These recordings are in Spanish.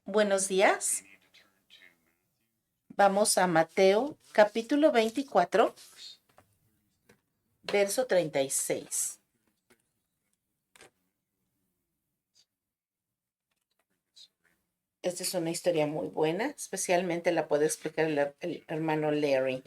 Buenos días. Vamos a Mateo, capítulo 24, verso 36. Esta es una historia muy buena, especialmente la puede explicar el hermano Larry.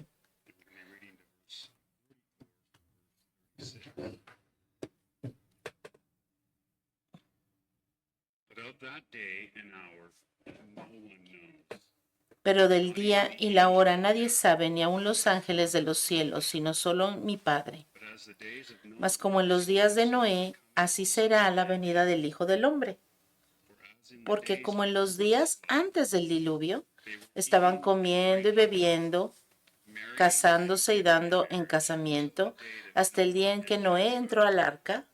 Pero del día y la hora nadie sabe, ni aun los ángeles de los cielos, sino solo mi Padre. Mas como en los días de Noé, así será la venida del Hijo del Hombre. Porque como en los días antes del diluvio, estaban comiendo y bebiendo, casándose y dando en casamiento, hasta el día en que Noé entró al arca,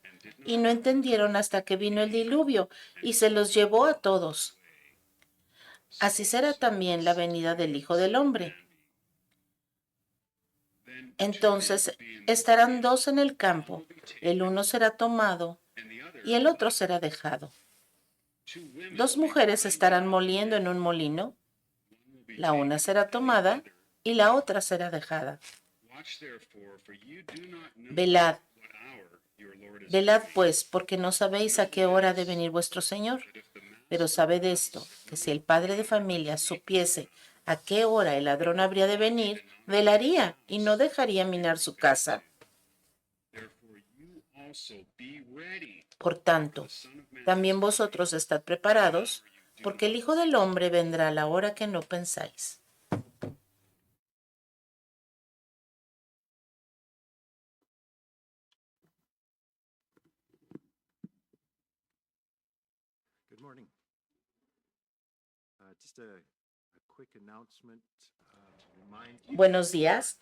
y no entendieron hasta que vino el diluvio, y se los llevó a todos. Así será también la venida del Hijo del Hombre. Entonces estarán dos en el campo, el uno será tomado y el otro será dejado. Dos mujeres estarán moliendo en un molino, la una será tomada y la otra será dejada. Velad, velad pues, porque no sabéis a qué hora ha de venir vuestro Señor. Pero sabed esto, que si el padre de familia supiese a qué hora el ladrón habría de venir, velaría y no dejaría minar su casa. Por tanto, también vosotros estad preparados, porque el Hijo del Hombre vendrá a la hora que no pensáis. Good morning. Just a quick announcement to remind you. Buenos días.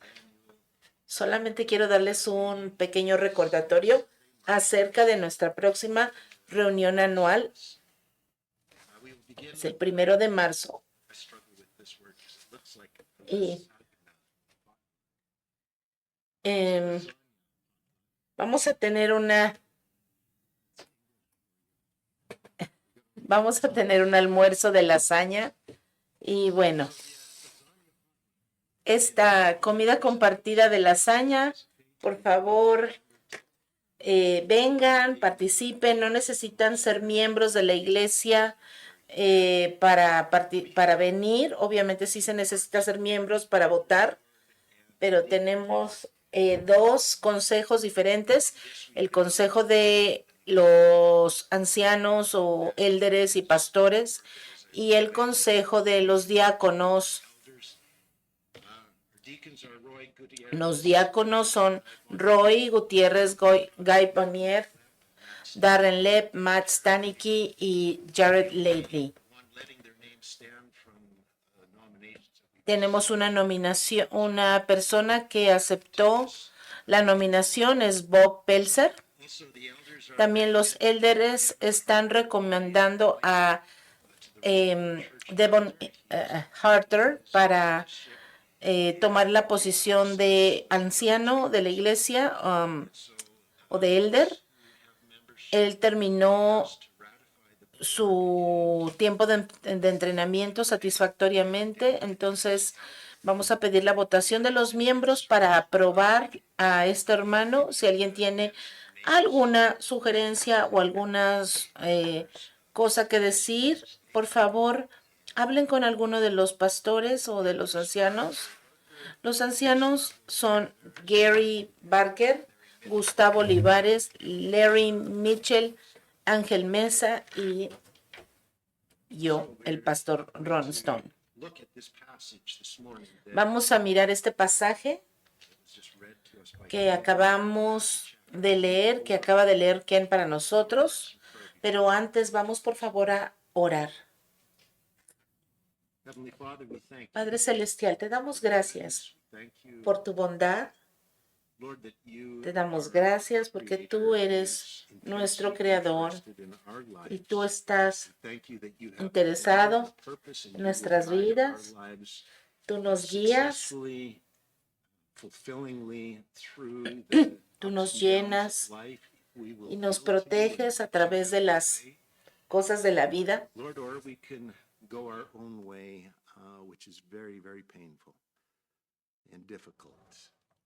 Solamente quiero darles un pequeño recordatorio acerca de nuestra próxima reunión anual. Es el 1 de marzo. Y vamos a tener un almuerzo de lasaña y bueno, esta comida compartida de lasaña, por favor, vengan, participen, no necesitan ser miembros de la iglesia para venir. Obviamente sí se necesita ser miembros para votar, pero tenemos dos consejos diferentes. El consejo de los ancianos o élderes y pastores y el consejo de los diáconos. Los diáconos son Roy Gutiérrez, Guy Panier, Darren Lepp, Matt Stanicki y Jared Lately. Tenemos una nominación, una persona que aceptó la nominación es Bob Pelzer. También los élderes están recomendando a Devon Harter para tomar la posición de anciano de la iglesia o de elder. Él terminó su tiempo de entrenamiento satisfactoriamente, entonces vamos a pedir la votación de los miembros para aprobar a este hermano. Si alguien tiene alguna sugerencia o alguna cosa que decir, por favor, hablen con alguno de los pastores o de los ancianos. Los ancianos son Gary Barker, Gustavo Olivares, Larry Mitchell, Ángel Mesa y yo, el pastor Ron Stone. Vamos a mirar este pasaje que acabamos de leer, que acaba de leer Ken para nosotros, pero antes vamos por favor a orar. Padre Celestial, te damos gracias por tu bondad. Te damos gracias porque tú eres nuestro creador y tú estás interesado en nuestras vidas. Tú nos guías, tú nos llenas y nos proteges a través de las cosas de la vida. go our own way, which is very, very painful and difficult.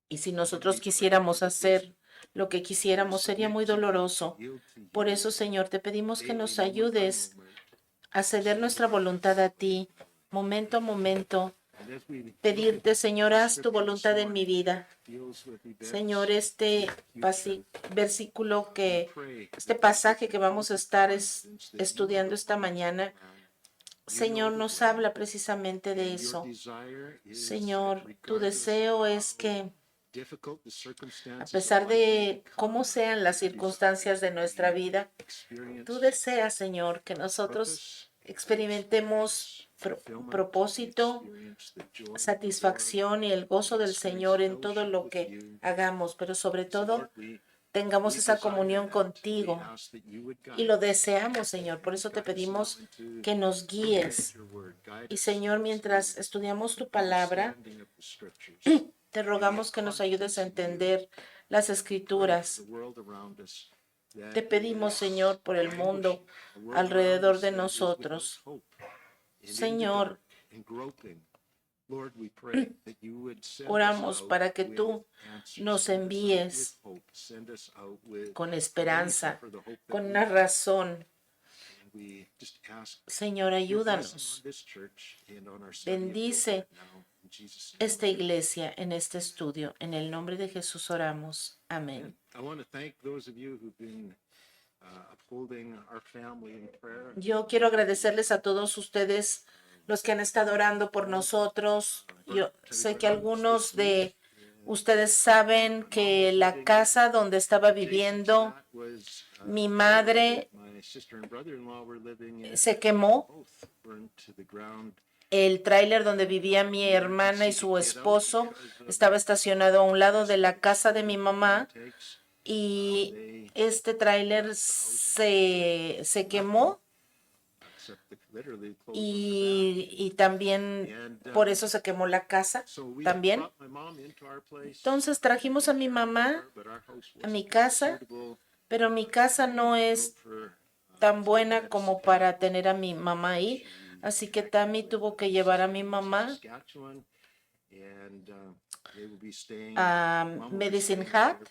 Y si nosotros quisiéramos hacer lo que quisiéramos, sería muy doloroso. Por eso, Señor, te pedimos que nos ayudes a ceder nuestra voluntad a ti, momento a momento. Pedirte, Señor, haz tu voluntad en mi vida. Señor, este pasaje que vamos a estar estudiando esta mañana, Señor, nos habla precisamente de eso. Señor, tu deseo es que, a pesar de cómo sean las circunstancias de nuestra vida, tú deseas, Señor, que nosotros experimentemos propósito, satisfacción y el gozo del Señor en todo lo que hagamos, pero sobre todo tengamos esa comunión contigo. Y lo deseamos, Señor. Por eso te pedimos que nos guíes. Y, Señor, mientras estudiamos tu palabra, te rogamos que nos ayudes a entender las Escrituras. Te pedimos, Señor, por el mundo alrededor de nosotros. Señor, oramos para que tú nos envíes con esperanza, con una razón. Señor, ayúdanos. Bendice esta iglesia en este estudio. En el nombre de Jesús oramos. Amén. Yo quiero agradecerles a todos ustedes, los que han estado orando por nosotros. Yo sé que algunos de ustedes saben que la casa donde estaba viviendo mi madre se quemó. El tráiler donde vivía mi hermana y su esposo estaba estacionado a un lado de la casa de mi mamá y este tráiler se quemó y también por eso se quemó la casa también. Entonces trajimos a mi mamá a mi casa, pero mi casa no es tan buena como para tener a mi mamá ahí. Así que Tammy tuvo que llevar a mi mamá a Medicine Hat.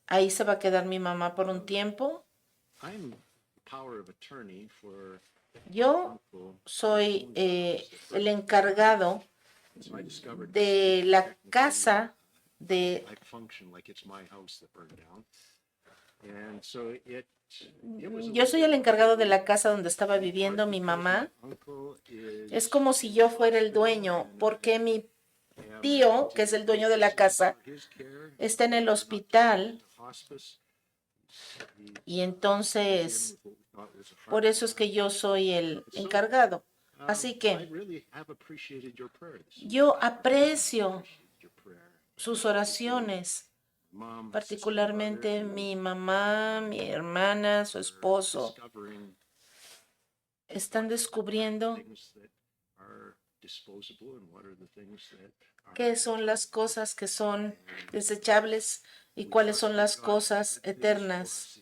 Ahí se va a quedar mi mamá por un tiempo. Yo soy el encargado de la casa de... Yo soy el encargado de la casa donde estaba viviendo mi mamá. Es como si yo fuera el dueño, porque mi tío, que es el dueño de la casa, está en el hospital. Y entonces, por eso es que yo soy el encargado. Así que yo aprecio sus oraciones, particularmente mi mamá, mi hermana, su esposo. Están descubriendo qué son las cosas que son desechables y cuáles son las cosas eternas.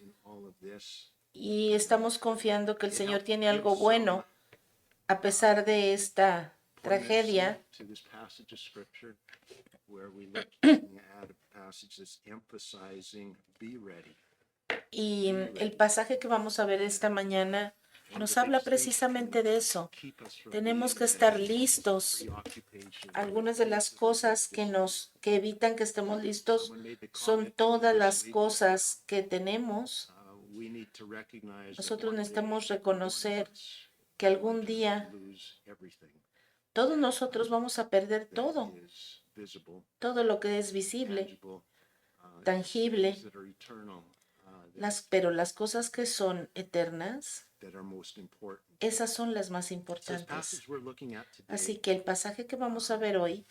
Y estamos confiando que el Señor tiene algo bueno a pesar de esta tragedia. Y el pasaje que vamos a ver esta mañana nos habla precisamente de eso. Tenemos que estar listos. Algunas de las cosas que evitan que estemos listos son todas las cosas que tenemos. Nosotros necesitamos reconocer que algún día todos nosotros vamos a perder todo lo que es visible, tangible, pero las cosas que son eternas, esas son las más importantes. Así que el pasaje que vamos a ver hoy,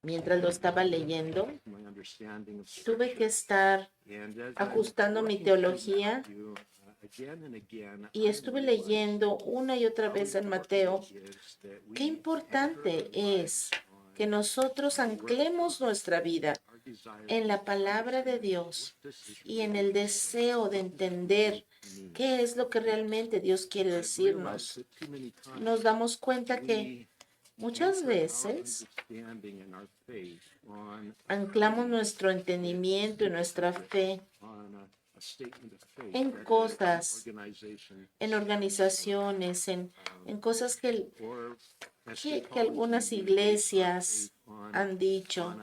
mientras lo estaba leyendo, tuve que estar ajustando mi teología y estuve leyendo una y otra vez en Mateo. Qué importante es que nosotros anclemos nuestra vida en la palabra de Dios y en el deseo de entender qué es lo que realmente Dios quiere decirnos, nos damos cuenta que muchas veces anclamos nuestro entendimiento y nuestra fe en cosas, en organizaciones, en cosas que algunas iglesias han dicho.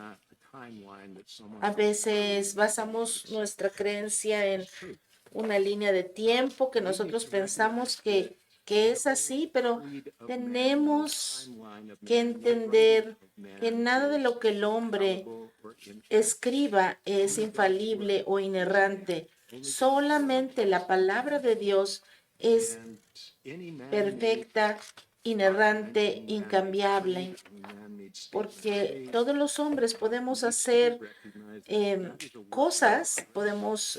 A veces basamos nuestra creencia en una línea de tiempo que nosotros pensamos que es así, pero tenemos que entender que nada de lo que el hombre escriba es infalible o inerrante. Solamente la palabra de Dios es perfecta, inerrante, incambiable, porque todos los hombres podemos hacer cosas, podemos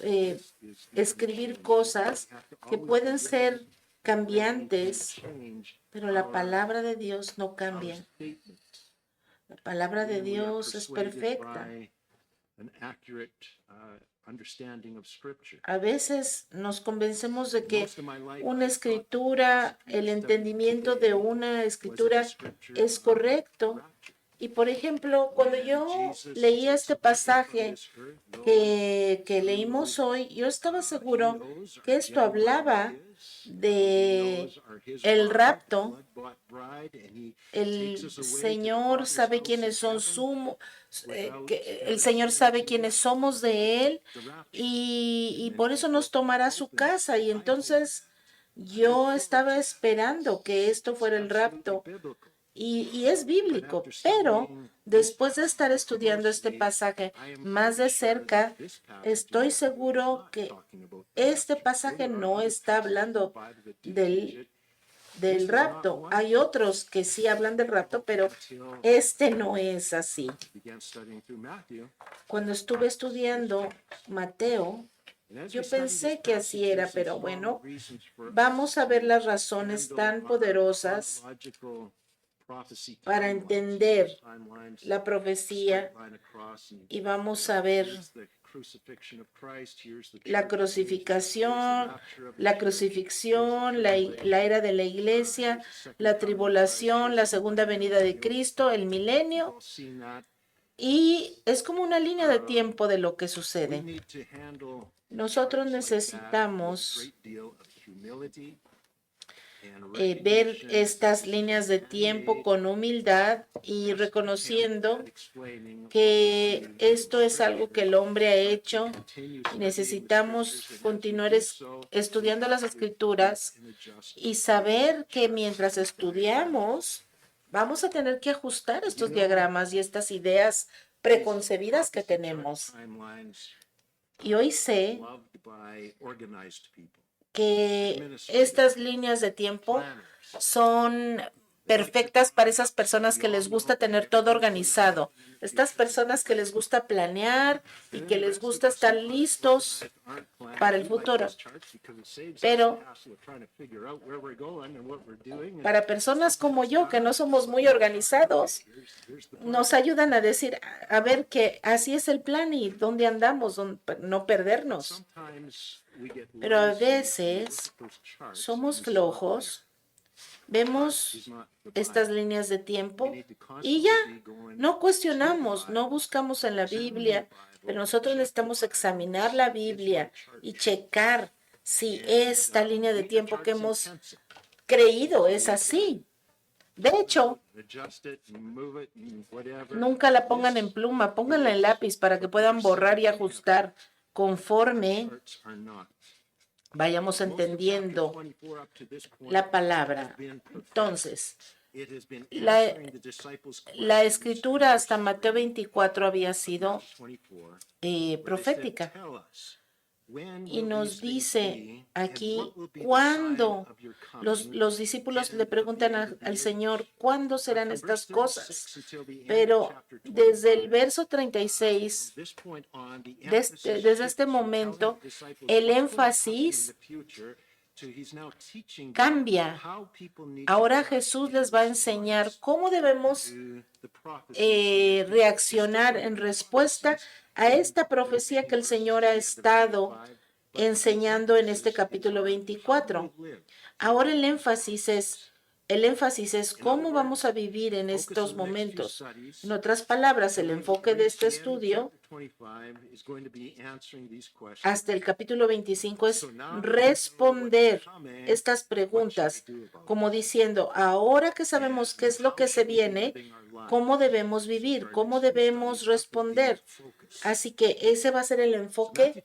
escribir cosas que pueden ser cambiantes, pero la palabra de Dios no cambia. La palabra de Dios es perfecta. A veces nos convencemos de que una escritura, el entendimiento de una escritura es correcto. Y por ejemplo, cuando yo leía este pasaje que leímos hoy, yo estaba seguro que esto hablaba de el rapto. El Señor sabe quiénes son el Señor sabe quiénes somos de Él y por eso nos tomará a su casa. Y entonces yo estaba esperando que esto fuera el rapto. Y es bíblico, pero después de estar estudiando este pasaje más de cerca, estoy seguro que este pasaje no está hablando del rapto. Hay otros que sí hablan del rapto, pero este no es así. Cuando estuve estudiando Mateo, yo pensé que así era, pero bueno, vamos a ver las razones tan poderosas para entender la profecía y vamos a ver la crucificación, la era de la iglesia, la tribulación, la segunda venida de Cristo, el milenio. Y es como una línea de tiempo de lo que sucede. Nosotros necesitamos ver estas líneas de tiempo con humildad y reconociendo que esto es algo que el hombre ha hecho y necesitamos continuar estudiando las escrituras y saber que mientras estudiamos vamos a tener que ajustar estos diagramas y estas ideas preconcebidas que tenemos. Y hoy sé que estas líneas de tiempo son perfectas para esas personas que les gusta tener todo organizado, estas personas que les gusta planear y que les gusta estar listos para el futuro. Pero para personas como yo, que no somos muy organizados, nos ayudan a decir, a ver que así es el plan y dónde andamos, no perdernos. Pero a veces somos flojos, vemos estas líneas de tiempo y ya no cuestionamos, no buscamos en la Biblia, pero nosotros necesitamos examinar la Biblia y checar si esta línea de tiempo que hemos creído es así. De hecho, nunca la pongan en pluma, pónganla en lápiz para que puedan borrar y ajustar conforme vayamos entendiendo la palabra. Entonces, la escritura hasta Mateo 24 había sido profética. Y nos dice aquí, cuando los discípulos le preguntan al Señor, ¿cuándo serán estas cosas? Pero desde el verso 36, desde este momento, el énfasis cambia. Ahora Jesús les va a enseñar cómo debemos reaccionar en respuesta a esta profecía que el Señor ha estado enseñando en este capítulo 24. Ahora el énfasis es cómo vamos a vivir en estos momentos. En otras palabras, el enfoque de este estudio hasta el capítulo 25 es responder estas preguntas, como diciendo, ahora que sabemos qué es lo que se viene, ¿cómo debemos vivir? ¿Cómo debemos responder? Así que ese va a ser el enfoque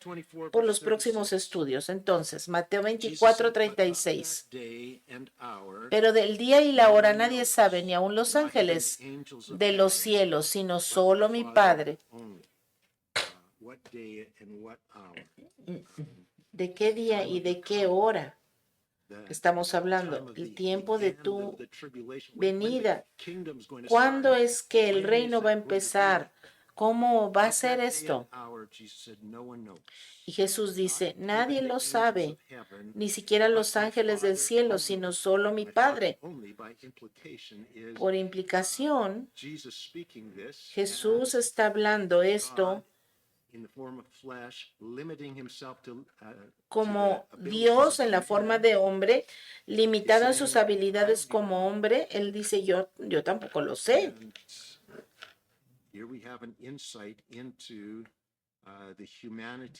por los próximos estudios. Entonces, Mateo 24:36. Pero del día y la hora nadie sabe, ni aun los ángeles de los cielos, sino solo mi Padre. ¿De qué día y de qué hora estamos hablando? El tiempo de tu venida. ¿Cuándo es que el reino va a empezar? ¿Cómo va a ser esto? Y Jesús dice, nadie lo sabe, ni siquiera los ángeles del cielo, sino solo mi Padre. Por implicación, Jesús está hablando esto como Dios en la forma de hombre, limitado en sus habilidades como hombre. Él dice, yo tampoco lo sé.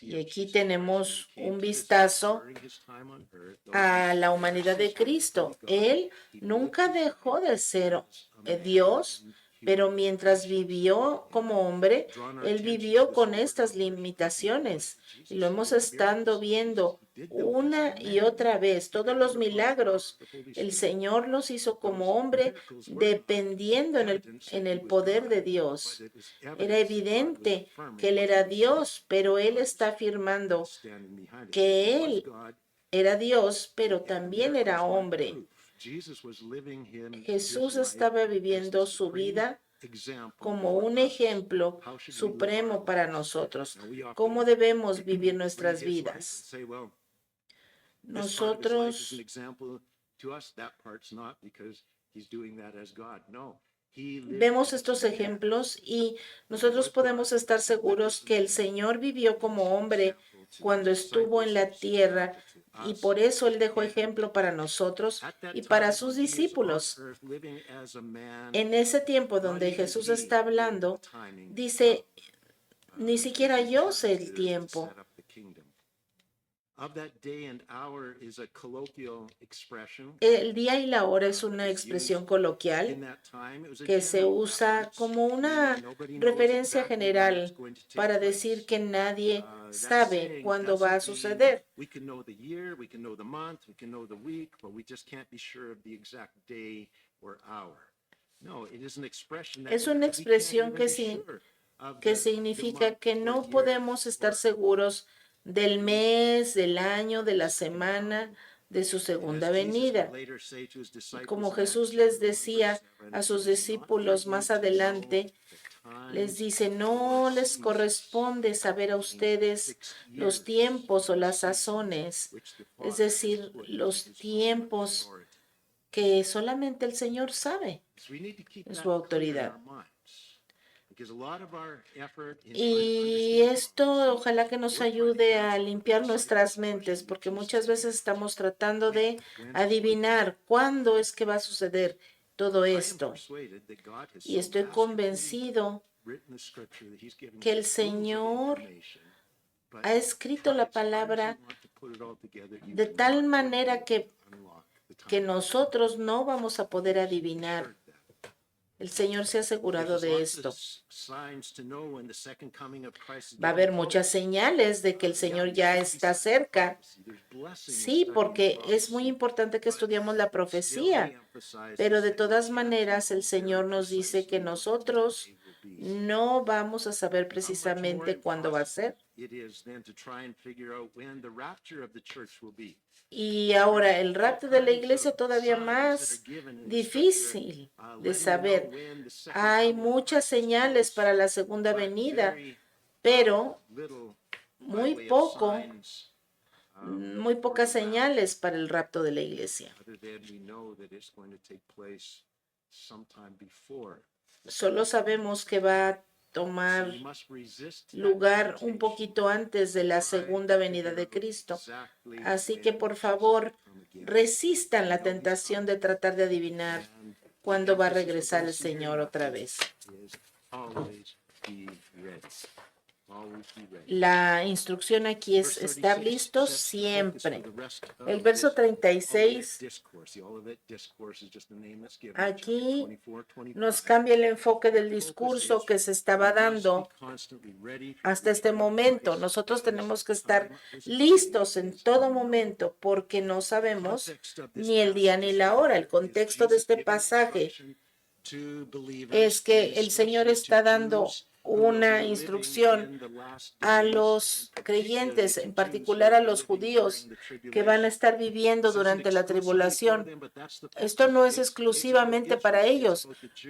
Y aquí tenemos un vistazo a la humanidad de Cristo. Él nunca dejó de ser Dios, pero mientras vivió como hombre, él vivió con estas limitaciones. Y lo hemos estado viendo una y otra vez. Todos los milagros, el Señor los hizo como hombre, dependiendo en el poder de Dios. Era evidente que Él era Dios, pero Él está afirmando que Él era Dios, pero también era hombre. Jesús estaba viviendo su vida como un ejemplo supremo para nosotros. ¿Cómo debemos vivir nuestras vidas? Nosotros vemos estos ejemplos y nosotros podemos estar seguros que el Señor vivió como hombre cuando estuvo en la tierra y por eso Él dejó ejemplo para nosotros y para sus discípulos. En ese tiempo donde Jesús está hablando, dice, ni siquiera yo sé el tiempo. El día y la hora es una expresión coloquial que se usa como una referencia general para decir que nadie sabe cuándo va a suceder. Es una expresión que significa que no podemos estar seguros del mes, del año, de la semana, de su segunda venida. Como Jesús les decía a sus discípulos más adelante, les dice, no les corresponde saber a ustedes los tiempos o las sazones, es decir, los tiempos que solamente el Señor sabe en su autoridad. Y esto ojalá que nos ayude a limpiar nuestras mentes, porque muchas veces estamos tratando de adivinar cuándo es que va a suceder todo esto. Y estoy convencido que el Señor ha escrito la palabra de tal manera que nosotros no vamos a poder adivinar. El Señor se ha asegurado de esto. Va a haber muchas señales de que el Señor ya está cerca. Sí, porque es muy importante que estudiemos la profecía, pero de todas maneras el Señor nos dice que nosotros no vamos a saber precisamente cuándo va a ser. Y ahora el rapto de la iglesia todavía más difícil de saber. Hay muchas señales para la segunda venida, pero muy poco muy pocas señales para el rapto de la iglesia. Other than we know that it's going to take place sometime before. Solo sabemos que va a tomar So we must resist that lugar un temptation. poquito antes de la segunda venida de Cristo. Así que por favor, resistan la tentación de tratar de adivinar cuándo va a regresar el Señor otra vez. Always be ready. Always be ready. La instrucción aquí es estar listos siempre. El verso 36 aquí nos cambia el enfoque del discurso que se estaba dando hasta este momento. Nosotros tenemos que estar listos en todo momento porque no sabemos ni el día ni la hora. El contexto de este pasaje es que el Señor está dando una instrucción a los creyentes, en particular a los judíos que van a estar viviendo durante la tribulación. Esto no es exclusivamente para ellos,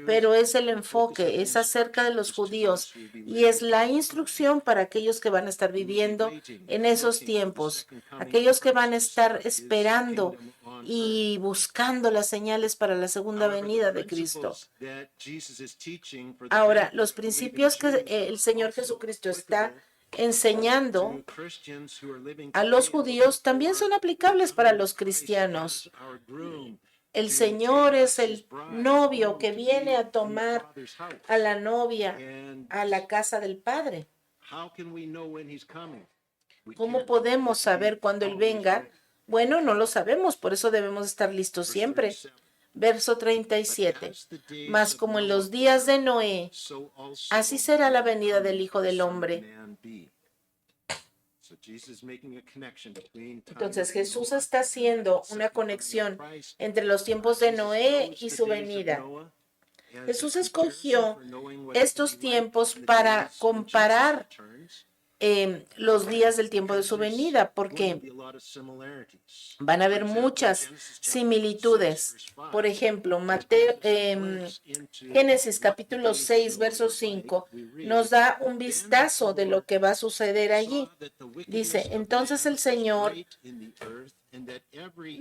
pero es el enfoque, es acerca de los judíos y es la instrucción para aquellos que van a estar viviendo en esos tiempos, aquellos que van a estar esperando y buscando las señales para la segunda venida de Cristo. Ahora, los principios que el Señor Jesucristo está enseñando a los judíos también son aplicables para los cristianos. El Señor es el novio que viene a tomar a la novia a la casa del Padre. ¿Cómo podemos saber cuándo Él venga? Bueno, no lo sabemos, por eso debemos estar listos siempre. Verso 37. Mas como en los días de Noé, así será la venida del Hijo del Hombre. Entonces Jesús está haciendo una conexión entre los tiempos de Noé y su venida. Jesús escogió estos tiempos para comparar los días del tiempo de su venida, porque van a haber muchas similitudes. Por ejemplo, Génesis capítulo 6, verso 5, nos da un vistazo de lo que va a suceder allí. Dice, entonces el Señor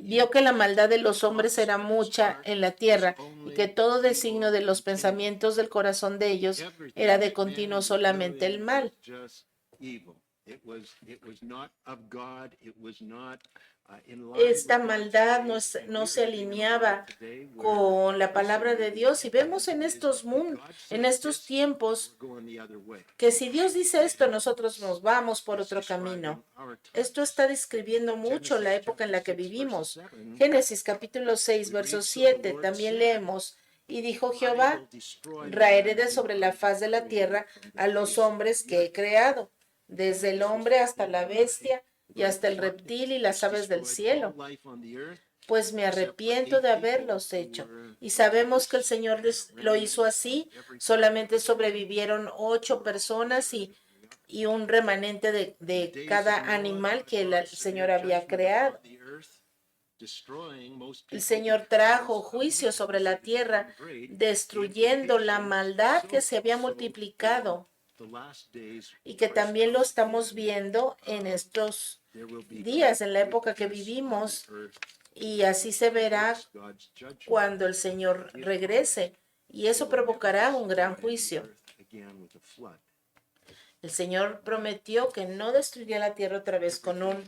vio que la maldad de los hombres era mucha en la tierra y que todo designio de los pensamientos del corazón de ellos era de continuo solamente el mal. Esta maldad no se alineaba con la palabra de Dios y vemos en estos tiempos que si Dios dice esto, nosotros nos vamos por otro camino. Esto está describiendo mucho la época en la que vivimos. Génesis capítulo 6, verso 7, también leemos, y dijo Jehová, raeré de sobre la faz de la tierra a los hombres que he creado, desde el hombre hasta la bestia y hasta el reptil y las aves del cielo, pues me arrepiento de haberlos hecho. Y sabemos que el Señor lo hizo así, solamente sobrevivieron 8 personas y un remanente de cada animal que el Señor había creado. El Señor trajo juicio sobre la tierra, destruyendo la maldad que se había multiplicado y que también lo estamos viendo en estos días, en la época que vivimos, y así se verá cuando el Señor regrese, y eso provocará un gran juicio. El Señor prometió que no destruiría la tierra otra vez con un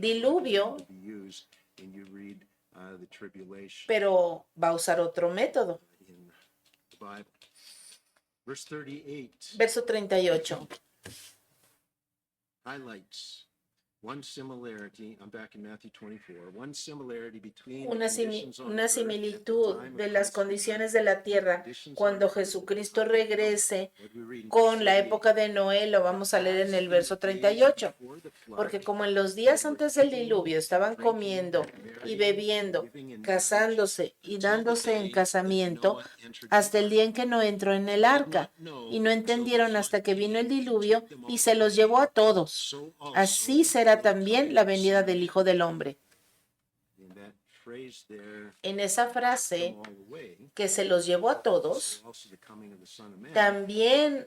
diluvio, pero va a usar otro método. Verso 38. Highlights one similarity. I'm back in Matthew 24. One similarity between Una similitud de las condiciones de la tierra cuando Jesucristo regrese con la época de Noé, lo vamos a leer en el verso 38. Porque como en los días antes del diluvio estaban comiendo y bebiendo, casándose y dándose en casamiento, hasta el día en que Noé entró en el arca, y no entendieron hasta que vino el diluvio y se los llevó a todos. Así será también la venida del Hijo del Hombre. En esa frase, que se los llevó a todos, también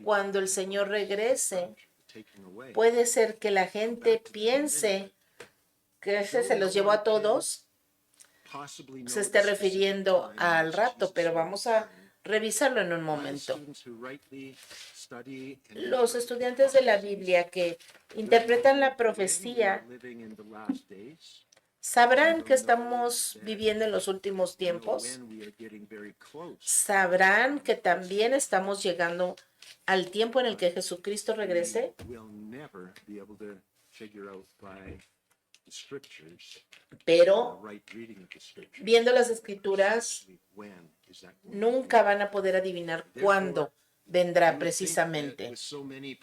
cuando el Señor regrese, taking away. Puede ser que la gente piense que ese se los llevó a todos, Possibly know se the esté specific refiriendo time al in which rapto, Jesus pero will vamos a return. revisarlo en un My momento. students who rightly study and Los interpret estudiantes de la Biblia que interpretan la profecía living in the last days, sabrán que estamos viviendo en los últimos know tiempos. when we are getting very close. Sabrán que también estamos llegando al tiempo en el que Jesucristo regrese, We'll never be able to figure out by the scriptures, pero the right reading of the scriptures, viendo las escrituras when is that going to nunca van a poder adivinar cuándo vendrá be? precisamente. With so many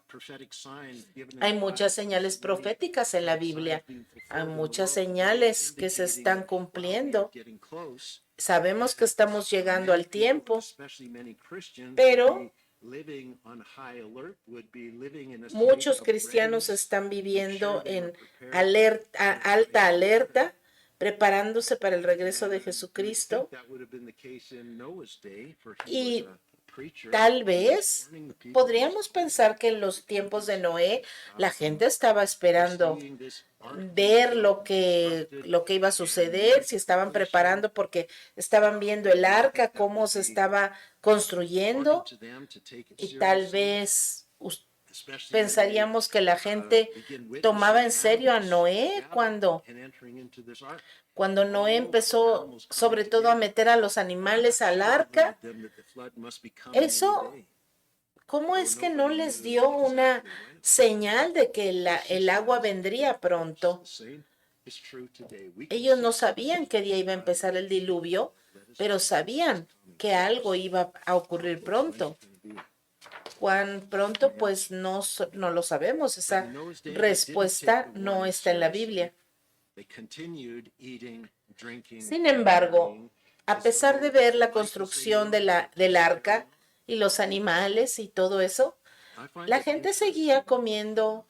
prophetic signs given in Hay the muchas Bible, señales so many proféticas en la Biblia. signs being fulfilled Hay in the muchas world señales que se indicating están that, wow, we are cumpliendo. getting close. Sabemos que estamos llegando Many al people, tiempo, especially many Christians, pero would be living on high alert, would be living in a state muchos of cristianos readiness. están viviendo They were en prepared. alta alerta, preparándose para el regreso de And you would Jesucristo. think that would have been the case in Noah's day, for he Y was a preacher, tal vez warning the people, podríamos pensar que en los tiempos de Noé la gente estaba esperando seeing this ark ver lo que iba a suceder, si estaban preparando porque estaban viendo el arca, cómo se estaba construyendo, to them to take it y tal seriously, vez especially when pensaríamos que la gente they begin witnessing tomaba en serio a animals Noé gathering cuando and entering into this ark. Noé empezó sobre todo a meter a los animales al arca. Them that the flood must be coming any Eso, day. ¿cómo es que no les dio una señal de que el agua vendría pronto? The same is true today. We can Ellos no see sabían qué día iba a empezar el diluvio, pero sabían que algo iba a ocurrir pronto. ¿Cuán pronto? Pues no lo sabemos. Esa respuesta no está en la Biblia. they continued eating, drinking, Sin embargo, marrying, a pesar de ver la construcción del arca y los animales y todo eso, I find la it gente interesting seguía comiendo,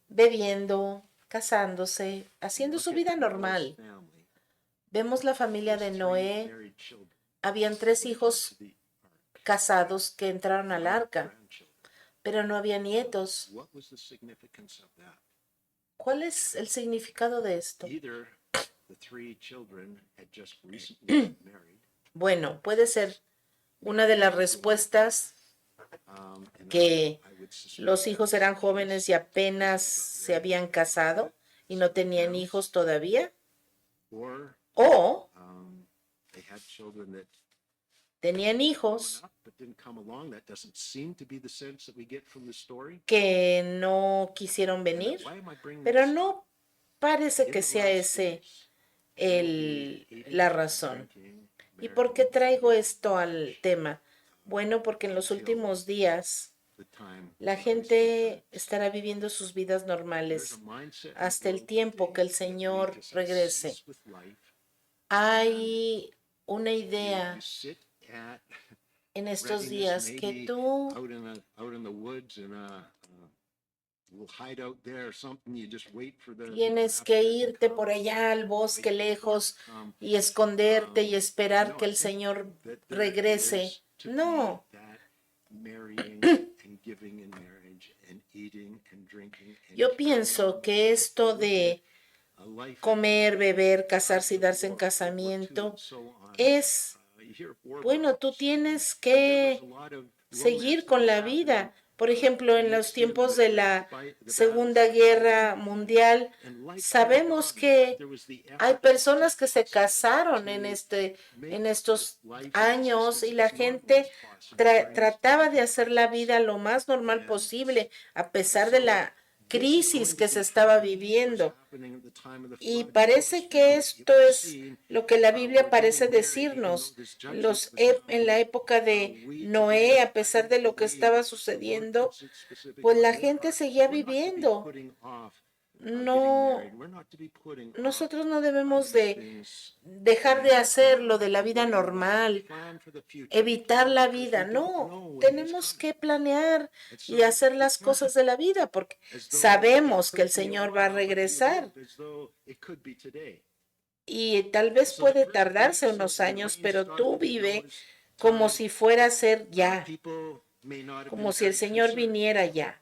bebiendo, casándose, haciendo su vida normal. family, Vemos la familia de three Noé. married children, Habían 3 hijos the casados que entraron al arca, grandchildren. pero no había nietos. What was the significance of that? ¿Cuál es el significado de esto? Either the three children had just recently been married, Bueno, puede ser una de las respuestas and que I would suspect los hijos eran jóvenes y apenas se habían casado y no tenían hijos todavía, or o they had children that tenían hijos up but didn't come along. That doesn't seem to be the sense that we get from the story. que no quisieron venir, Why am I bringing pero this up? no parece In que the sea last ese days, eating, la razón. drinking, ¿Y por qué traigo esto al tema? Bueno, porque en los últimos días the time la gente estará viviendo sus vidas normales there's a mindset in the hasta el world tiempo today que el that we Señor just regrese. cease with life. Hay una idea You sit at en estos readiness, días que maybe tú out in the woods in a little hideout there or something. You just wait for the tienes que irte por allá al bosque lejos y esconderte y esperar que el Señor that there regrese. is to be No, that marrying and giving in marriage and eating and drinking and yo pienso que esto de a life comer, beber, casarse y darse en casamiento es, bueno, tú tienes que seguir con la vida. Por ejemplo, en los tiempos de la Segunda Guerra Mundial, sabemos que hay personas que se casaron en estos años y la gente trataba de hacer la vida lo más normal posible a pesar de la crisis que se estaba viviendo. Y parece que esto es lo que la Biblia parece decirnos. En la época de Noé, a pesar de lo que estaba sucediendo, pues la gente seguía viviendo. No, nosotros no debemos de dejar de hacer lo de la vida normal, evitar la vida. No, tenemos que planear y hacer las cosas de la vida porque sabemos que el Señor va a regresar. Y tal vez puede tardarse unos años, pero tú vive como si fuera a ser ya, como si el Señor viniera ya.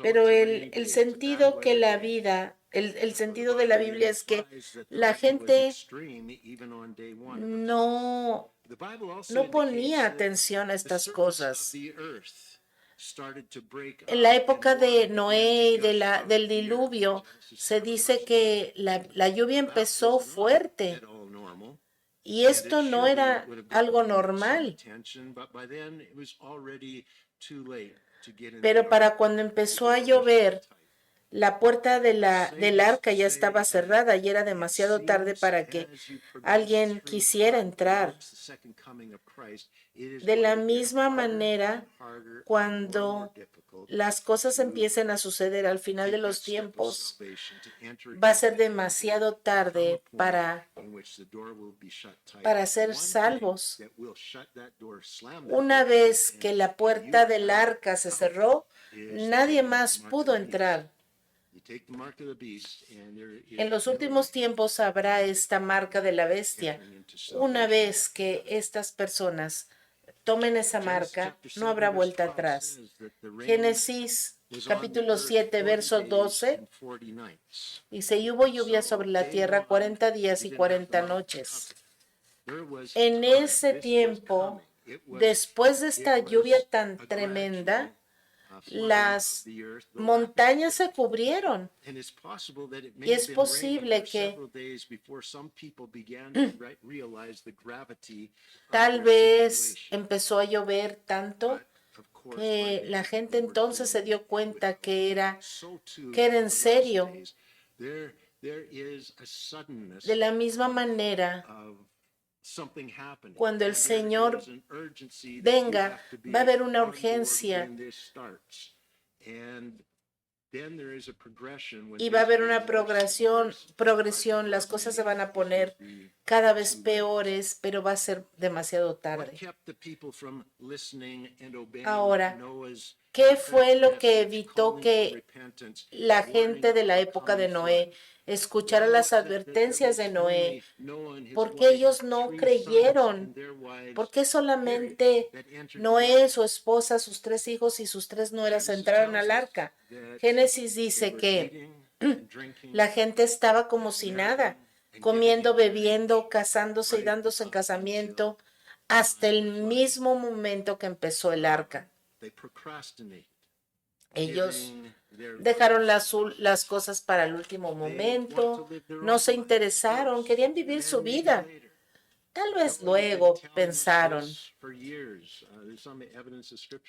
Pero el sentido que la vida, el sentido de la Biblia es que la gente no, no ponía atención a estas cosas. En la época de Noé y del diluvio, se dice que la lluvia empezó fuerte y esto no era algo normal. Pero para cuando empezó a llover, la puerta del arca ya estaba cerrada y era demasiado tarde para que alguien quisiera entrar. De la misma manera, cuando las cosas empiecen a suceder al final de los tiempos, va a ser demasiado tarde para ser salvos. Una vez que la puerta del arca se cerró, nadie más pudo entrar. En los últimos tiempos habrá esta marca de la bestia. Una vez que estas personas tomen esa marca, no habrá vuelta atrás. Génesis capítulo 7, verso 12. Dice, y hubo lluvia sobre la tierra 40 días y 40 noches. En ese tiempo, después de esta lluvia tan tremenda, las montañas se cubrieron y es posible que tal vez empezó a llover tanto que la gente entonces se dio cuenta que era en serio. De la misma manera, cuando el Señor venga, va a haber una urgencia y va a haber una progresión, las cosas se van a poner cada vez peores, pero va a ser demasiado tarde. Ahora, ¿qué fue lo que evitó que la gente de la época de Noé escuchara las advertencias de Noé? ¿Por qué ellos no creyeron? ¿Por qué solamente Noé, su esposa, sus 3 hijos y sus 3 nueras entraron al arca? Génesis dice que la gente estaba como si nada, comiendo, bebiendo, casándose y dándose en casamiento hasta el mismo momento que empezó el arca. Ellos dejaron las cosas para el último momento, no se interesaron, querían vivir su vida. Tal vez luego pensaron.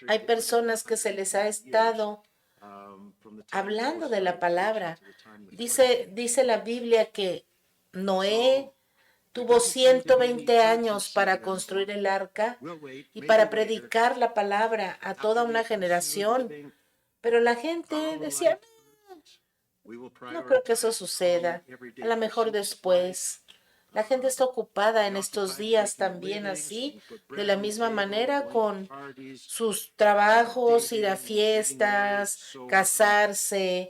Hay personas que se les ha estado hablando de la palabra. Dice la Biblia que Noé tuvo 120 años para construir el arca y para predicar la palabra a toda una generación. Pero la gente decía, no creo que eso suceda, a lo mejor después. La gente está ocupada en estos días también así, de la misma manera con sus trabajos, ir a fiestas, casarse,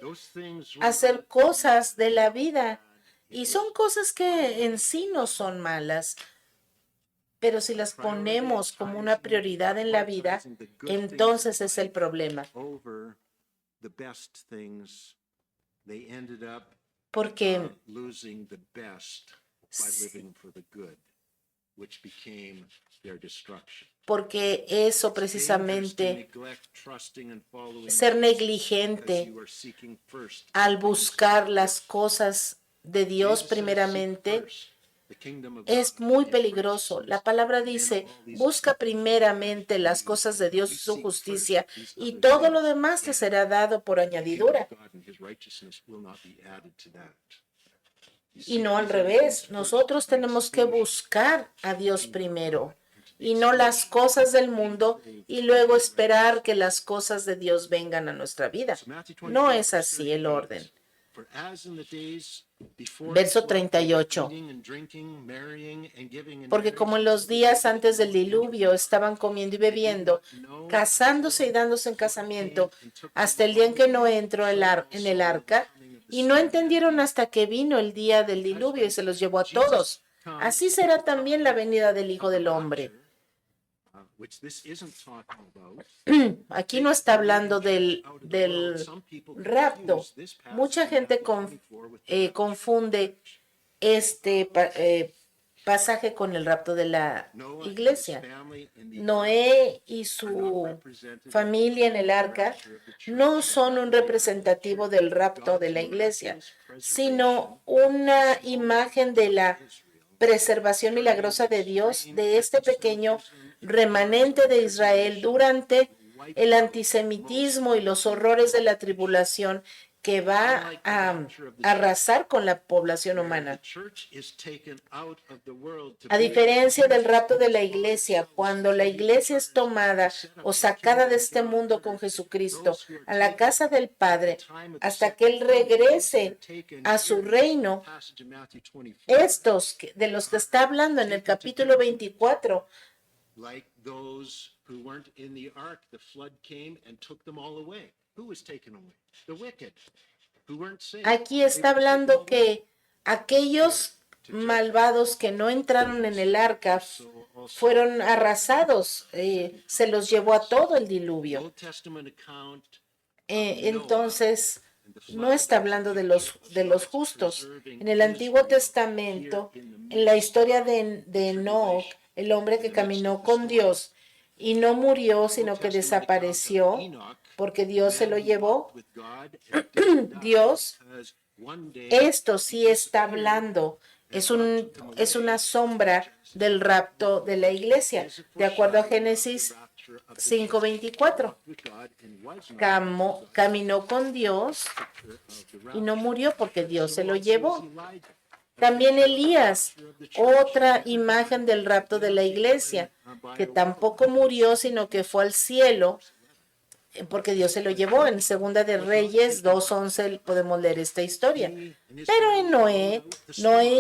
hacer cosas de la vida. Y son cosas que en sí no son malas, pero si las ponemos como una prioridad en la vida, entonces es el problema. Porque eso precisamente, ser negligente al buscar las cosas de Dios primeramente, es muy peligroso. La palabra dice, busca primeramente las cosas de Dios y su justicia, y todo lo demás te será dado por añadidura. Y no al revés. Nosotros tenemos que buscar a Dios primero y no las cosas del mundo y luego esperar que las cosas de Dios vengan a nuestra vida. No es así el orden. Verso 38. Porque como en los días antes del diluvio estaban comiendo y bebiendo, casándose y dándose en casamiento, hasta el día en que Noé entró en el arca, y no entendieron hasta que vino el día del diluvio y se los llevó a todos. Así será también la venida del Hijo del Hombre. which this isn't talking about. Aquí no está hablando del rapto. Mucha gente confunde este pasaje con el rapto de la iglesia. Noé y su familia en el arca no son un representativo del rapto de la iglesia, sino una imagen de la preservación milagrosa de Dios de este pequeño remanente de Israel durante el antisemitismo y los horrores de la tribulación que va a arrasar con la población humana. A diferencia del rapto de la iglesia, cuando la iglesia es tomada o sacada de este mundo con Jesucristo a la casa del Padre, hasta que Él regrese a su reino, estos de los que está hablando en el capítulo 24, like those who weren't in the ark, the flood came and took them all away. Who was taken away? The wicked, who weren't saved. aquí está hablando que aquellos malvados que no entraron en el arca fueron arrasados, se los llevó a todo el diluvio. Entonces, no está hablando de los justos. En el Antiguo Testamento, en la historia de Enoc, el hombre que caminó con Dios y no murió, sino que desapareció porque Dios se lo llevó. Dios, esto sí está hablando, es una sombra del rapto de la iglesia, de acuerdo a Génesis 5:24. Caminó con Dios y no murió porque Dios se lo llevó. También Elías, otra imagen del rapto de la iglesia, que tampoco murió, sino que fue al cielo porque Dios se lo llevó. En Segunda de Reyes 2:11 podemos leer esta historia. Pero en Noé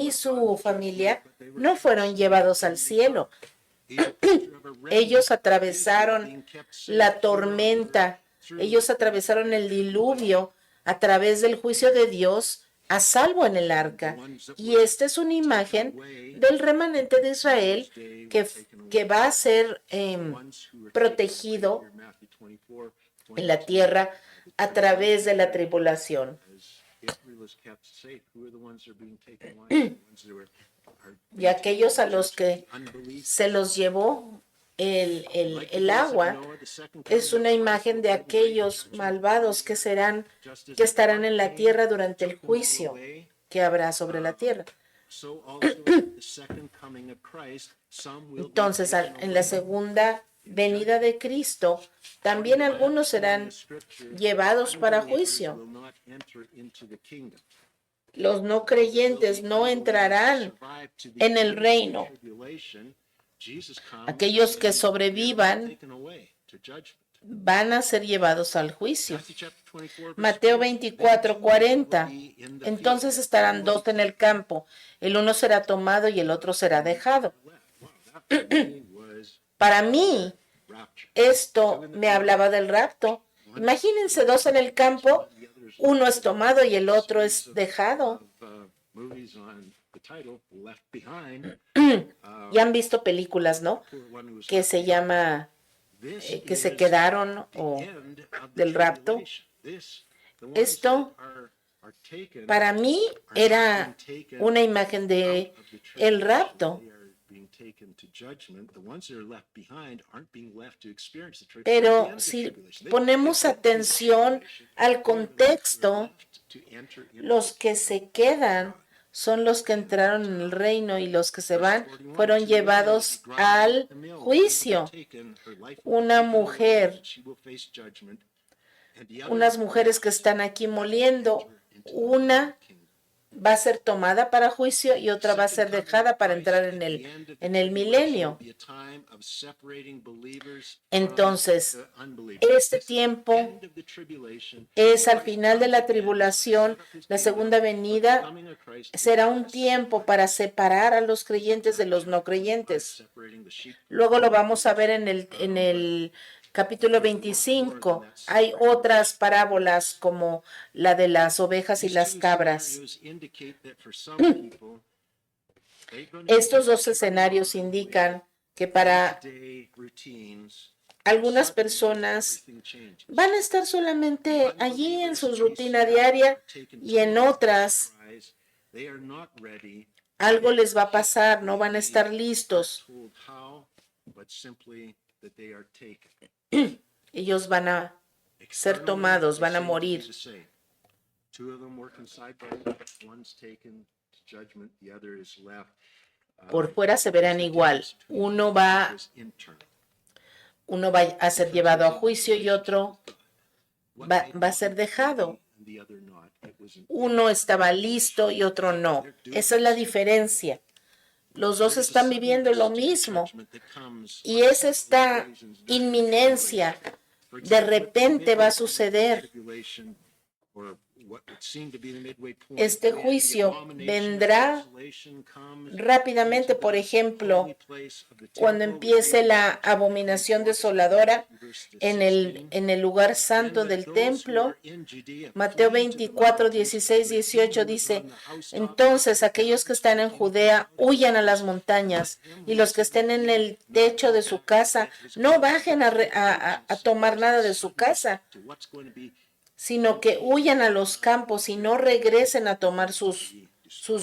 y su familia no fueron llevados al cielo. Ellos atravesaron la tormenta, ellos atravesaron el diluvio a través del juicio de Dios, a salvo en el arca. Y esta es una imagen del remanente de Israel que va a ser protegido en la tierra a través de la tribulación. Y aquellos a los que se los llevó el agua es una imagen de aquellos malvados que estarán en la tierra durante el juicio que habrá sobre la tierra. Entonces, en la segunda venida de Cristo, también algunos serán llevados para juicio. Los no creyentes no entrarán en el reino. Aquellos que sobrevivan van a ser llevados al juicio. Mateo 24:40. Entonces estarán dos en el campo, el uno será tomado y el otro será dejado. Para mí, esto me hablaba del rapto. Imagínense dos en el campo, uno es tomado y el otro es dejado. Ya han visto películas, ¿no? Que se llama que se quedaron o del rapto. Esto para mí era una imagen de el rapto. Pero si ponemos atención al contexto, los que se quedan son los que entraron en el reino y los que se van fueron llevados al juicio. Unas mujeres que están aquí moliendo, una va a ser tomada para juicio y otra va a ser dejada para entrar en el milenio. Entonces, este tiempo es al final de la tribulación. La segunda venida será un tiempo para separar a los creyentes de los no creyentes. Luego lo vamos a ver en el capítulo 25, hay otras parábolas como la de las ovejas y las cabras. Estos dos escenarios indican que para day routines, algunas personas everything changes. van a estar solamente allí en su rutina diaria y en otras They are not ready, algo les va a pasar, no van a estar listos. told how, but simply that they are taken. Ellos van a ser tomados, van a morir. Two of them working side by side, one's taken to judgment, the other is left. Por fuera se verán igual. Uno va a ser llevado a juicio y otro va a ser dejado. Uno estaba listo y otro no. Esa es la diferencia. Los dos están viviendo lo mismo. Y es esta inminencia. De repente va a suceder. Este juicio vendrá rápidamente, por ejemplo, cuando empiece la abominación desoladora en el lugar santo del templo. Mateo 24, 16, 18 dice: entonces aquellos que están en Judea huyan a las montañas, y los que estén en el techo de su casa no bajen a tomar nada de su casa, sino que huyan a los campos y no regresen a tomar sus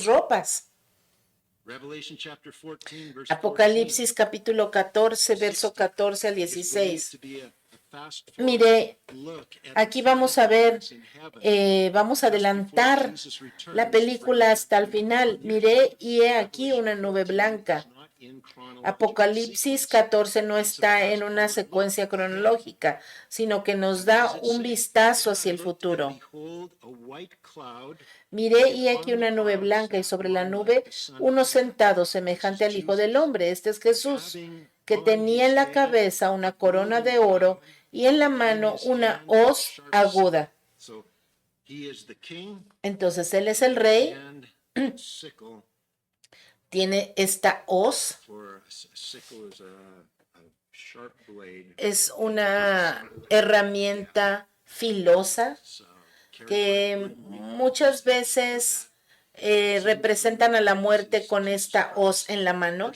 ropas. Apocalipsis capítulo 14, verso 14 al 16. Mire, aquí vamos a ver, vamos a adelantar la película hasta el final. Miré y he aquí una nube blanca. Apocalipsis 14 no está en una secuencia cronológica, sino que nos da un vistazo hacia el futuro. Miré y aquí una nube blanca, y sobre la nube uno sentado semejante al Hijo del Hombre. Este es Jesús, que tenía en la cabeza una corona de oro y en la mano una hoz aguda. Entonces él es el rey. Tiene esta hoz. Es una herramienta filosa que muchas veces representan a la muerte con esta hoz en la mano.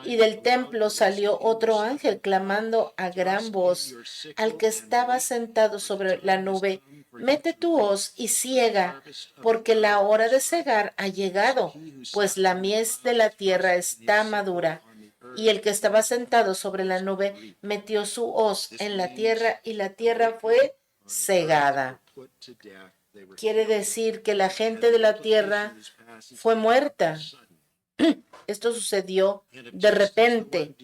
Y del templo salió otro ángel clamando a gran voz al que estaba sentado sobre la nube: mete tu hoz y siega, porque la hora de segar ha llegado, pues la mies de la tierra está madura. Y el que estaba sentado sobre la nube metió su hoz en la tierra, y la tierra fue segada. Quiere decir que la gente de la tierra fue muerta. Esto sucedió de repente.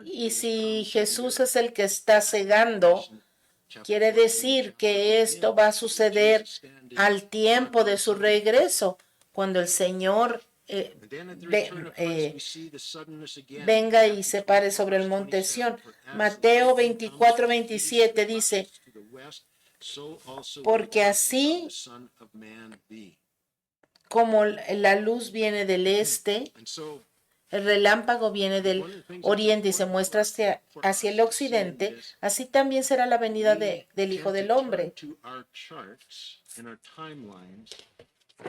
Y si Jesús es el que está cegando, quiere decir que esto va a suceder al tiempo de su regreso, cuando el Señor venga y se pare sobre el monte Sión. Mateo 24, 27 dice: porque así como la luz viene del este, el relámpago viene del oriente y se muestra hacia el occidente, así también será la venida del Hijo del Hombre.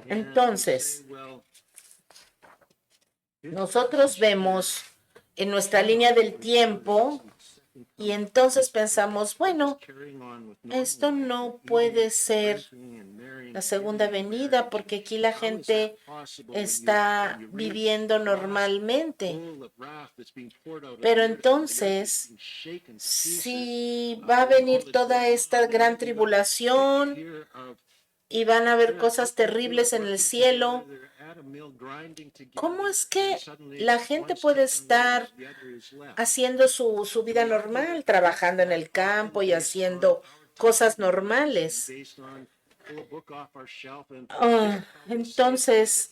Entonces, nosotros vemos en nuestra línea del tiempo y entonces pensamos, bueno, esto no puede ser la segunda venida, porque aquí la gente está viviendo normalmente. Pero entonces, si va a venir toda esta gran tribulación y van a haber cosas terribles en el cielo, ¿cómo es que la gente puede estar haciendo su vida normal, trabajando en el campo y haciendo cosas normales? Entonces,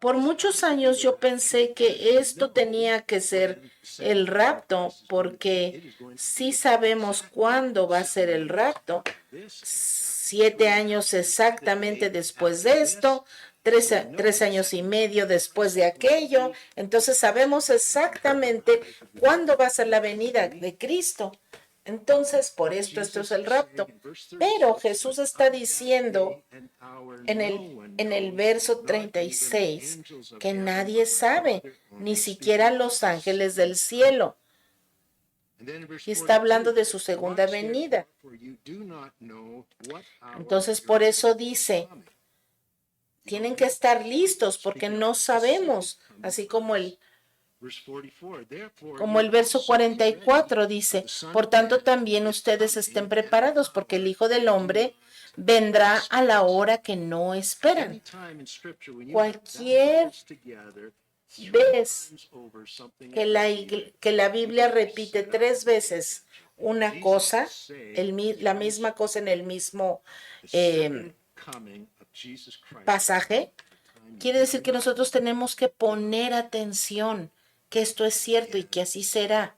por muchos años yo pensé que esto tenía que ser el rapto, porque sí sabemos cuándo va a ser el rapto. 7 años exactamente después de esto, 3 años y medio después de aquello. Entonces sabemos exactamente cuándo va a ser la venida de Cristo. Entonces, por esto es el rapto. Pero Jesús está diciendo en el verso 36 que nadie sabe, ni siquiera los ángeles del cielo. Y está hablando de su segunda venida. Entonces, por eso dice, tienen que estar listos porque no sabemos, así como el verso 44 dice, por tanto también ustedes estén preparados porque el Hijo del Hombre vendrá a la hora que no esperan. Cualquier vez que la Biblia repite 3 veces una cosa, la misma cosa en el mismo pasaje, quiere decir que nosotros tenemos que poner atención, que esto es cierto y que así será.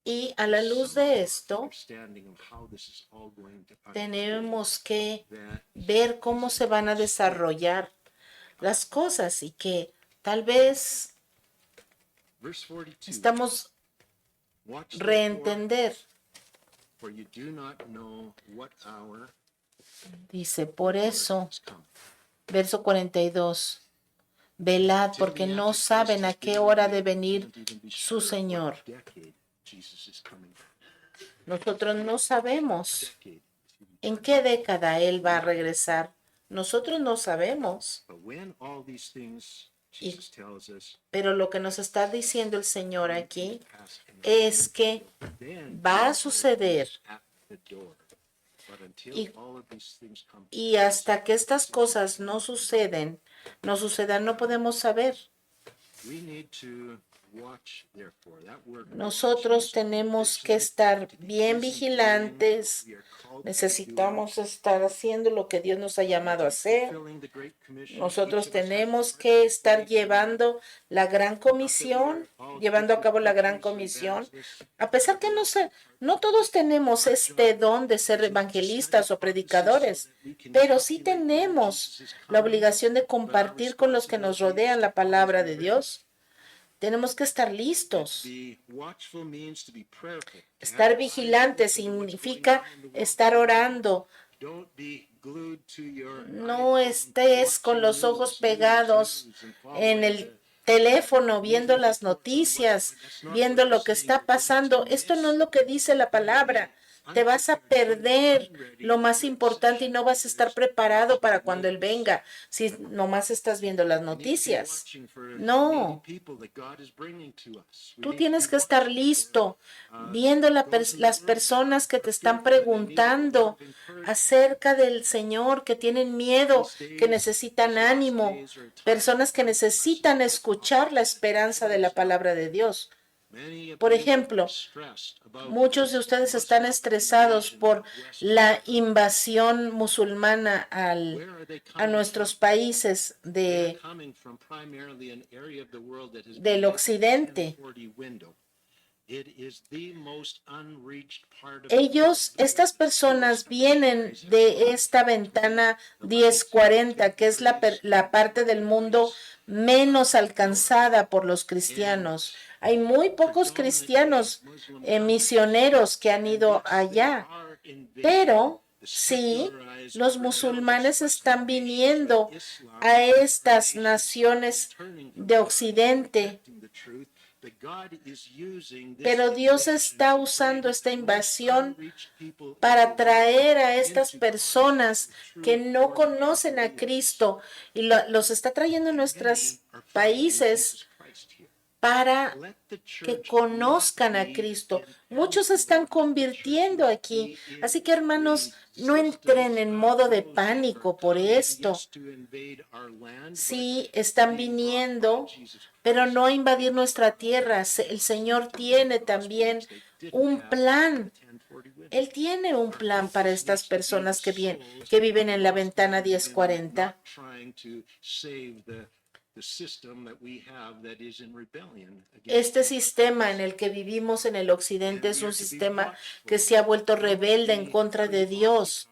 Y a la luz de esto, tenemos que ver cómo se van a desarrollar las cosas y que tal vez estamos reentender. Dice, por eso, verso 42, velad porque no saben a qué hora de venir su Señor. Nosotros no sabemos en qué década Él va a regresar. Nosotros no sabemos. Pero lo que nos está diciendo el Señor aquí es que va a suceder. Y hasta que estas cosas no sucedan, no podemos saber. Nosotros tenemos que estar bien vigilantes. Necesitamos estar haciendo lo que Dios nos ha llamado a hacer. Nosotros tenemos que estar llevando la gran comisión, llevando a cabo la gran comisión. A pesar que no todos tenemos este don de ser evangelistas o predicadores, pero sí tenemos la obligación de compartir con los que nos rodean la palabra de Dios. Tenemos que estar listos. Estar vigilante significa estar orando. No estés con los ojos pegados en el teléfono, viendo las noticias, viendo lo que está pasando. Esto no es lo que dice la palabra. Te vas a perder lo más importante y no vas a estar preparado para cuando Él venga si nomás estás viendo las noticias. No. Tú tienes que estar listo viendo las personas que te están preguntando acerca del Señor, que tienen miedo, que necesitan ánimo, personas que necesitan escuchar la esperanza de la palabra de Dios. Por ejemplo, muchos de ustedes están estresados por la invasión musulmana a nuestros países del occidente. Estas personas vienen de esta ventana 1040, que es la parte del mundo menos alcanzada por los cristianos. Hay muy pocos cristianos misioneros que han ido allá, pero sí, los musulmanes están viniendo a estas naciones de Occidente. Pero Dios está usando esta invasión para traer a estas personas que no conocen a Cristo y los está trayendo a nuestros países para que conozcan a Cristo. Muchos se están convirtiendo aquí. Así que, hermanos, no entren en modo de pánico por esto. Sí, están viniendo, pero no a invadir nuestra tierra. El Señor tiene también un plan. Él tiene un plan para estas personas que viven en la ventana 1040. Este sistema en el que vivimos en el occidente es un sistema que se ha vuelto rebelde en contra de Dios.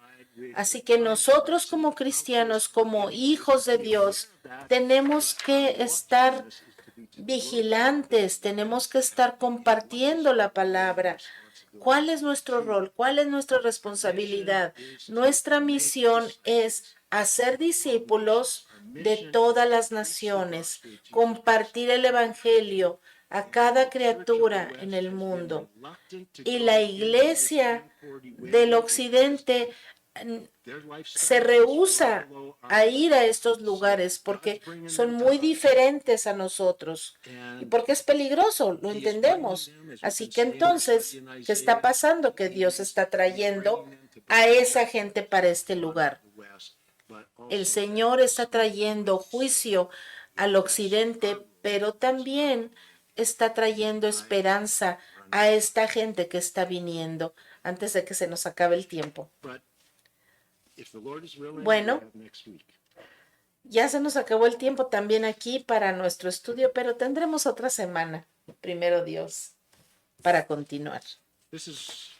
Así que nosotros como cristianos, como hijos de Dios, tenemos que estar vigilantes, tenemos que estar compartiendo la palabra. ¿Cuál es nuestro rol? ¿Cuál es nuestra responsabilidad? Nuestra misión es hacer discípulos de todas las naciones, compartir el Evangelio a cada criatura en el mundo. Y la iglesia del occidente se rehúsa a ir a estos lugares porque son muy diferentes a nosotros y porque es peligroso, lo entendemos. Así que entonces, ¿qué está pasando? Que Dios está trayendo a esa gente para este lugar. El Señor está trayendo juicio al occidente, pero también está trayendo esperanza a esta gente que está viniendo antes de que se nos acabe el tiempo. Bueno, ya se nos acabó el tiempo también aquí para nuestro estudio, pero tendremos otra semana, primero Dios, para continuar. This is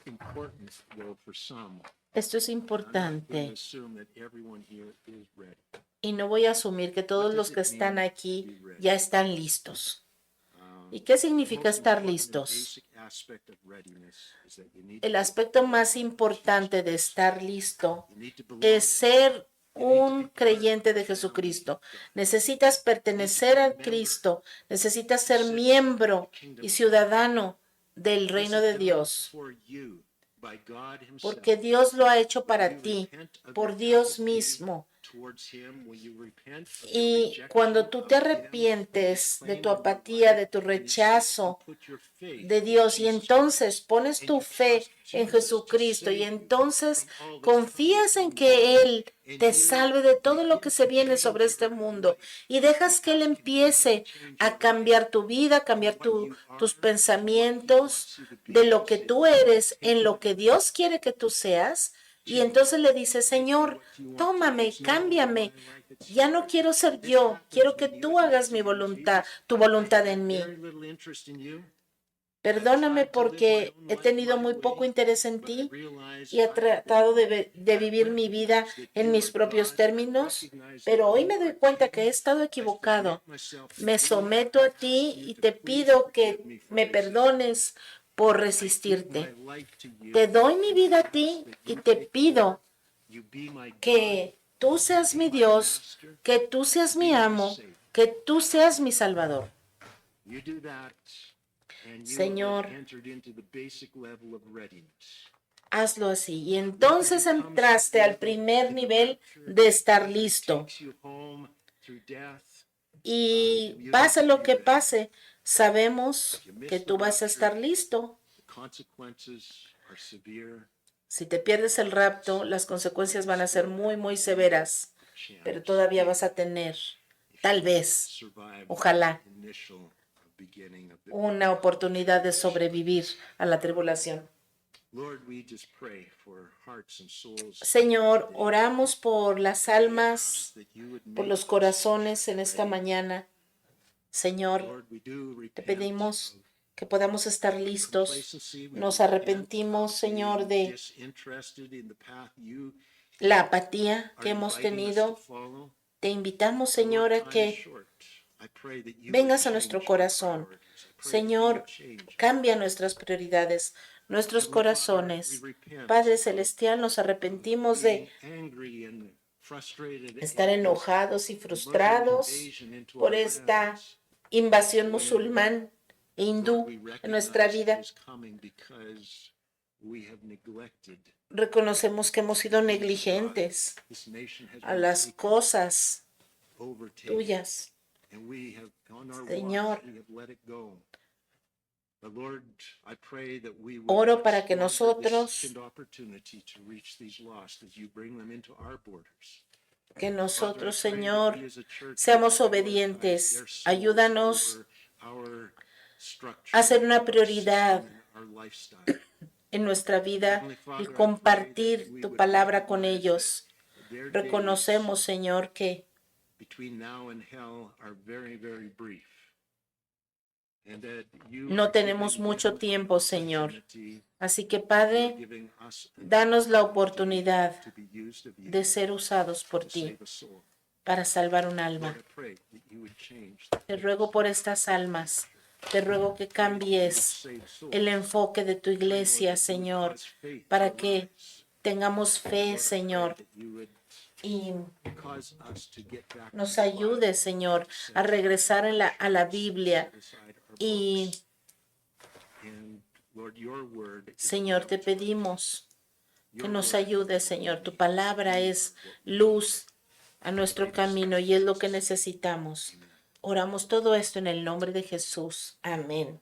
important, though, for some. Esto es I'm not going importante to assume that everyone here is ready. y no voy a asumir que todos los que están aquí ya están listos. ¿Y qué significa estar listos? El aspecto más importante de estar listo es ser un creyente de Jesucristo. Necesitas pertenecer a Cristo, necesitas ser miembro y ciudadano del reino de Dios, porque Dios lo ha hecho para ti, por Dios mismo. Y cuando tú te arrepientes de tu apatía, de tu rechazo de Dios, y entonces pones tu fe en Jesucristo, y entonces confías en que Él te salve de todo lo que se viene sobre este mundo, y dejas que Él empiece a cambiar tu vida, cambiar tus pensamientos de lo que tú eres en lo que Dios quiere que tú seas. Y entonces le dice, Señor, tómame, cámbiame. Ya no quiero ser yo, quiero que tú hagas mi voluntad, tu voluntad en mí. Perdóname porque he tenido muy poco interés en ti y he tratado de vivir mi vida en mis propios términos, pero hoy me doy cuenta que he estado equivocado. Me someto a ti y te pido que me perdones por resistirte. Te doy mi vida a ti y te pido que tú seas mi Dios, que tú seas mi amo, que tú seas mi Salvador. Señor, hazlo así. Y entonces entraste al primer nivel de estar listo. Y pase lo que pase, sabemos que tú vas a estar listo. Si te pierdes el rapto, las consecuencias van a ser muy, muy severas, pero todavía vas a tener, tal vez, ojalá, una oportunidad de sobrevivir a la tribulación. Señor, oramos por las almas, por los corazones en esta mañana. Señor, te pedimos que podamos estar listos. Nos arrepentimos, Señor, de la apatía que hemos tenido. Te invitamos, Señor, a que vengas a nuestro corazón. Señor, cambia nuestras prioridades, nuestros corazones. Padre Celestial, nos arrepentimos de estar enojados y frustrados por esta invasión musulmán e hindú en nuestra vida. Reconocemos que hemos sido negligentes a las cosas tuyas. Señor, oro para que nosotros Señor, seamos obedientes. Ayúdanos a hacer una prioridad en nuestra vida y compartir tu palabra con ellos. Reconocemos, Señor, que no tenemos mucho tiempo, Señor. Así que, Padre, danos la oportunidad de ser usados por ti para salvar un alma. Lord, I pray that you would change Te ruego por estas almas. Te ruego que cambies saved souls. el enfoque de tu iglesia, Señor, Cause faith para to que rise. tengamos fe, Lord, I Señor, pray that you would y cause us to get back nos to the ayude, Señor, a regresar a la Biblia. Bible, set aside our Y, books. And Lord, your word is Señor, te light. pedimos que Your nos word ayude, Señor. Tu palabra es luz a nuestro camino y es lo que necesitamos. Oramos todo esto en el nombre de Jesús. Amén.